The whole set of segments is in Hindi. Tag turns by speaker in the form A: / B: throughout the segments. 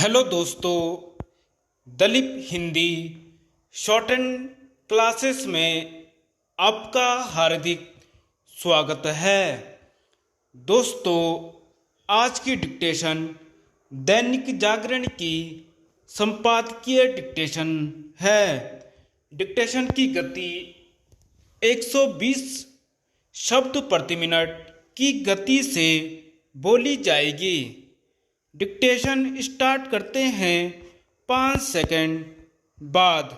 A: हेलो दोस्तों, Dalip Hindi shorthand classes में आपका हार्दिक स्वागत है। दोस्तों, आज की डिक्टेशन दैनिक जागरण की संपादकीय डिक्टेशन है। डिक्टेशन की गति 120 शब्द प्रति मिनट की गति से बोली जाएगी। डिक्टेशन स्टार्ट करते हैं 5 सेकंड बाद।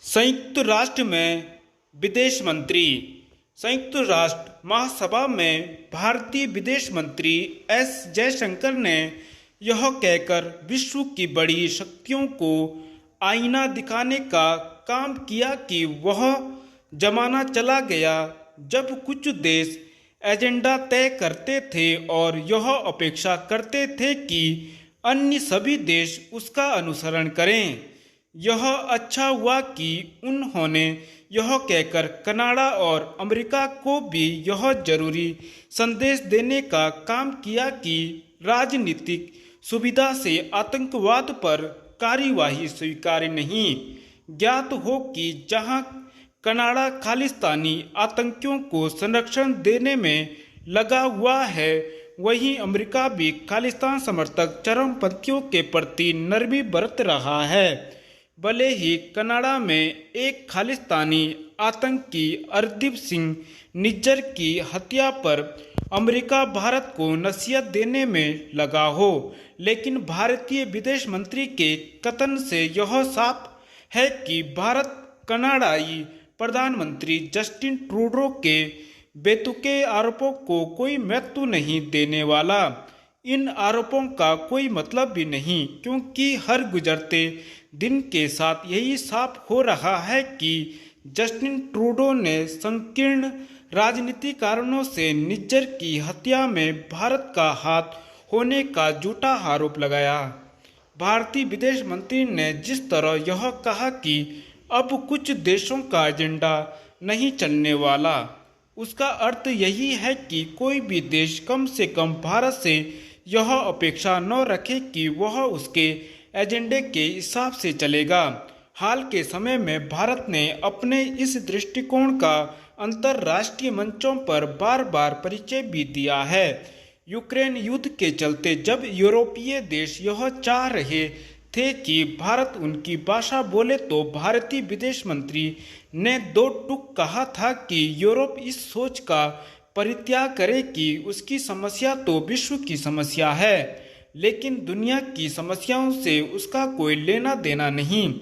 A: संयुक्त राष्ट्र में विदेश मंत्री। संयुक्त राष्ट्र महासभा में भारतीय विदेश मंत्री एस जयशंकर ने यह कहकर विश्व की बड़ी शक्तियों को आईना दिखाने का काम किया कि वह जमाना चला गया जब कुछ देश एजेंडा तय करते थे और यह अपेक्षा करते थे कि अन्य सभी देश उसका अनुसरण करें। यह अच्छा हुआ कि उन्होंने यह कहकर कनाडा और अमेरिका को भी यह जरूरी संदेश देने का काम किया कि राजनीतिक सुविधा से आतंकवाद पर कार्यवाही स्वीकार्य नहीं। ज्ञात हो कि जहां कनाडा खालिस्तानी आतंकियों को संरक्षण देने में लगा हुआ है, वहीं अमेरिका भी खालिस्तान समर्थक चरमपंथियों के प्रति नरमी बरत रहा है। भले ही कनाडा में एक खालिस्तानी आतंकी अर्दीप सिंह निज्जर की हत्या पर अमेरिका भारत को नसीहत देने में लगा हो, लेकिन भारतीय विदेश मंत्री के कथन से यह साफ है कि भारत कनाडाई प्रधानमंत्री जस्टिन ट्रूडो के बेतुके आरोपों को कोई महत्व नहीं देने वाला। इन आरोपों का कोई मतलब भी नहीं, क्योंकि हर गुजरते दिन के साथ यही साफ हो रहा है कि जस्टिन ट्रूडो ने संकीर्ण राजनीतिक कारणों से निज्जर की हत्या में भारत का हाथ होने का झूठा आरोप लगाया। भारतीय विदेश मंत्री ने जिस तरह यह कहा कि अब कुछ देशों का एजेंडा नहीं चलने वाला, उसका अर्थ यही है कि कोई भी देश कम से कम भारत से यह अपेक्षा न रखे कि वह उसके एजेंडे के हिसाब से चलेगा। हाल के समय में भारत ने अपने इस दृष्टिकोण का अंतर्राष्ट्रीय मंचों पर बार बार परिचय भी दिया है। यूक्रेन युद्ध के चलते जब यूरोपीय देश यह चाह रहे थे कि भारत उनकी भाषा बोले, तो भारतीय विदेश मंत्री ने दो टूक कहा था कि यूरोप इस सोच का परित्याग करे कि उसकी समस्या तो विश्व की समस्या है, लेकिन दुनिया की समस्याओं से उसका कोई लेना देना नहीं।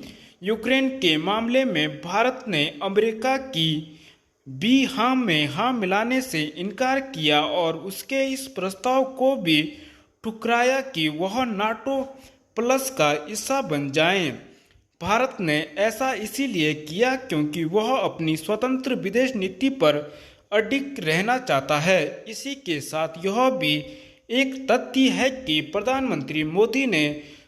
A: यूक्रेन के मामले में भारत ने अमेरिका की भी हाँ में हाँ मिलाने से इनकार किया और उसके इस प्रस्ताव को भी ठुकराया कि वह नाटो प्लस का हिस्सा बन जाएं। भारत ने ऐसा इसीलिए किया क्योंकि वह अपनी स्वतंत्र विदेश नीति पर अडिग रहना चाहता है। इसी के साथ यह भी एक तथ्य है कि प्रधानमंत्री मोदी ने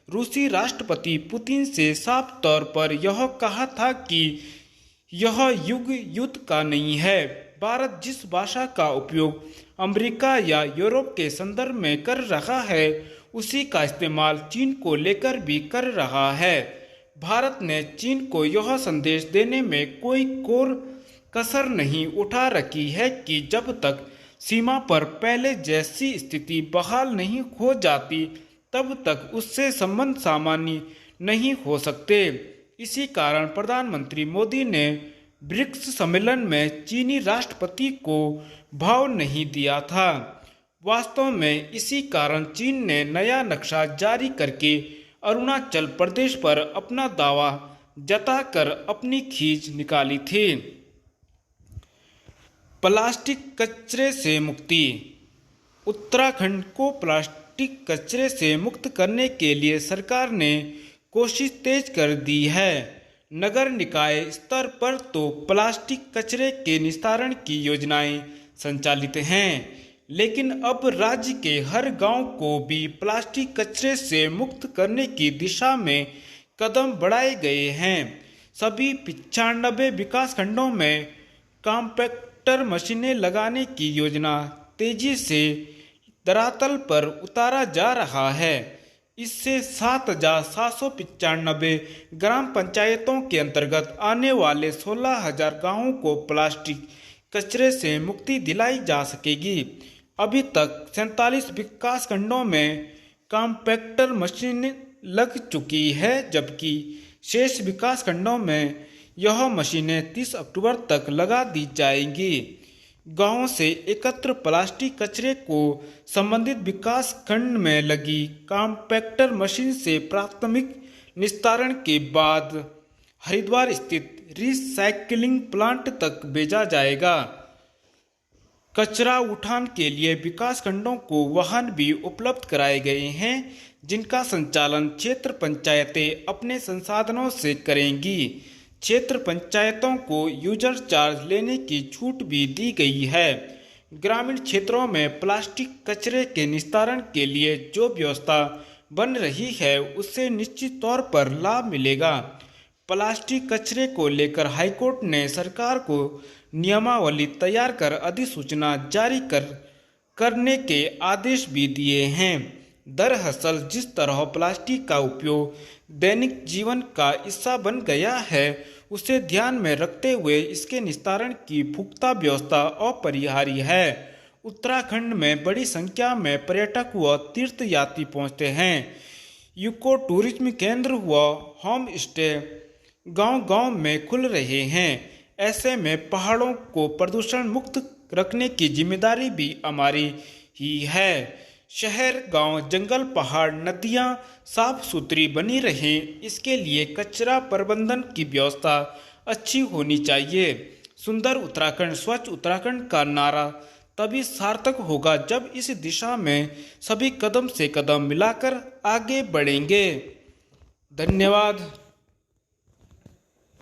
A: रूसी राष्ट्रपति पुतिन से साफ तौर पर यह कहा था कि यह युग युद्ध का नहीं है। भारत जिस भाषा का उपयोग अमेरिका या यूरोप के संदर्भ में कर रहा है, उसी का इस्तेमाल चीन को लेकर भी कर रहा है। भारत ने चीन को यह संदेश देने में कोई कोर कसर नहीं उठा रखी है कि जब तक सीमा पर पहले जैसी स्थिति बहाल नहीं हो जाती, तब तक उससे संबंध सामान्य नहीं हो सकते। इसी कारण प्रधानमंत्री मोदी ने ब्रिक्स सम्मेलन में चीनी राष्ट्रपति को भाव नहीं दिया था। वास्तव में इसी कारण चीन ने नया नक्शा जारी करके अरुणाचल प्रदेश पर अपना दावा जताकर अपनी खींच निकाली थी। प्लास्टिक कचरे से मुक्ति। उत्तराखंड को प्लास्टिक कचरे से मुक्त करने के लिए सरकार ने कोशिश तेज कर दी है। नगर निकाय स्तर पर तो प्लास्टिक कचरे के निस्तारण की योजनाएं संचालित हैं, लेकिन अब राज्य के हर गांव को भी प्लास्टिक कचरे से मुक्त करने की दिशा में कदम बढ़ाए गए हैं। सभी 95 विकास खंडों में कॉम्पैक्टर मशीनें लगाने की योजना तेजी से धरातल पर उतारा जा रहा है। इससे 7,795 ग्राम पंचायतों के अंतर्गत आने वाले 16,000 गांवों को प्लास्टिक कचरे से मुक्ति दिलाई जा सकेगी। अभी तक 47 विकास खंडों में कॉम्पैक्टर मशीन लग चुकी है, जबकि शेष विकास खंडों में यह मशीनें 30 अक्टूबर तक लगा दी जाएंगी। गांवों से एकत्र प्लास्टिक कचरे को संबंधित विकास खंड में लगी कॉम्पैक्टर मशीन से प्राथमिक निस्तारण के बाद हरिद्वार स्थित रिसाइक्लिंग प्लांट तक भेजा जाएगा। कचरा उठान के लिए विकास खंडों को वाहन भी उपलब्ध कराए गए हैं, जिनका संचालन क्षेत्र पंचायतें अपने संसाधनों से करेंगी। क्षेत्र पंचायतों को यूजर चार्ज लेने की छूट भी दी गई है। ग्रामीण क्षेत्रों में प्लास्टिक कचरे के निस्तारण के लिए जो व्यवस्था बन रही है, उससे निश्चित तौर पर लाभ मिलेगा। प्लास्टिक कचरे को लेकर हाईकोर्ट ने सरकार को नियमावली तैयार कर अधिसूचना जारी करने के आदेश भी दिए हैं। दरअसल जिस तरह प्लास्टिक का उपयोग दैनिक जीवन का हिस्सा बन गया है, उसे ध्यान में रखते हुए इसके निस्तारण की पुख्ता व्यवस्था अपरिहार्य है। उत्तराखंड में बड़ी संख्या में पर्यटक व तीर्थयात्री पहुंचते हैं। इको टूरिज्म केंद्र व होम स्टे गांव-गांव में खुल रहे हैं। ऐसे में पहाड़ों को प्रदूषण मुक्त रखने की जिम्मेदारी भी हमारी ही है। शहर, गांव, जंगल, पहाड़, नदियां साफ सुथरी बनी रहें, इसके लिए कचरा प्रबंधन की व्यवस्था अच्छी होनी चाहिए। सुंदर उत्तराखंड, स्वच्छ उत्तराखंड का नारा तभी सार्थक होगा जब इस दिशा में सभी कदम से कदम मिलाकर आगे बढ़ेंगे। धन्यवाद।